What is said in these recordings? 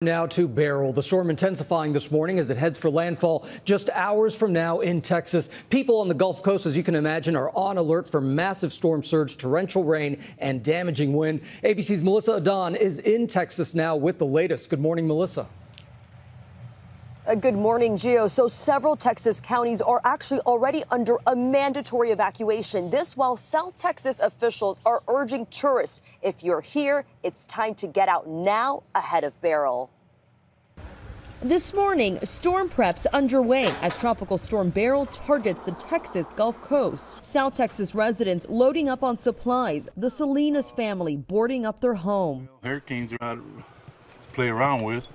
Now to Beryl. The storm intensifying this morning as it heads for landfall just hours from now in Texas. People on the Gulf Coast, as you can imagine, are on alert for massive storm surge, torrential rain, and damaging wind. ABC's Melissa Adon is in Texas now with the latest. Good morning, Melissa. Good morning, Gio. So several Texas counties are actually already under a mandatory evacuation. This while South Texas officials are urging tourists, if you're here, it's time to get out now ahead of Beryl. This morning, storm preps underway as Tropical Storm Beryl targets the Texas Gulf Coast. South Texas residents loading up on supplies, the Salinas family boarding up their home. Hurricanes are not to play around with.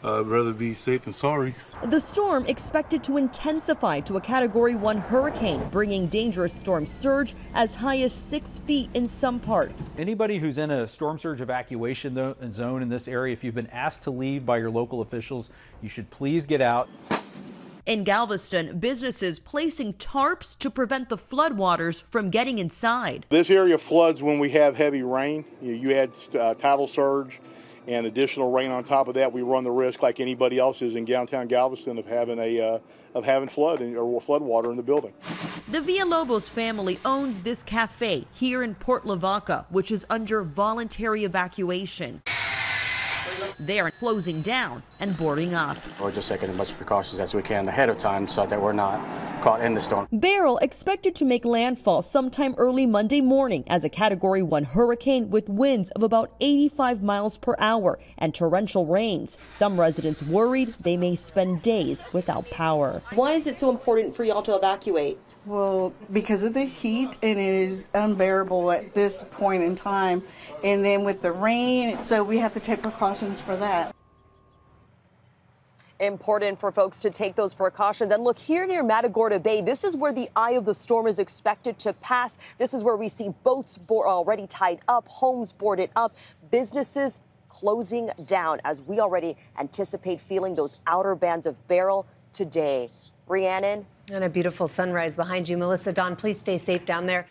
I'd rather be safe than sorry. The storm expected to intensify to a Category 1 hurricane, bringing dangerous storm surge as high as 6 feet in some parts. Anybody who's in a storm surge evacuation zone in this area, if you've been asked to leave by your local officials, you should please get out. In Galveston, businesses placing tarps to prevent the floodwaters from getting inside. This area floods when we have heavy rain. You add tidal surge and additional rain on top of that, we run the risk, like anybody else is in downtown Galveston, of having flood or flood water in the building. The Villalobos family owns this cafe here in Port Lavaca, which is under voluntary evacuation. They are closing down and boarding up. We're just taking as much precautions as we can ahead of time so that we're not caught in the storm. Beryl expected to make landfall sometime early Monday morning as a Category 1 hurricane with winds of about 85 miles per hour and torrential rains. Some residents worried they may spend days without power. Why is it so important for y'all to evacuate? Well, because of the heat, and it is unbearable at this point in time. And then with the rain, so we have to take precautions for that. Important for folks to take those precautions. And look, here near Matagorda Bay, this is where the eye of the storm is expected to pass. This is where we see boats already tied up, homes boarded up, businesses closing down as we already anticipate feeling those outer bands of Beryl today. Rhiannon. And a beautiful sunrise behind you. Melissa, Don, please stay safe down there.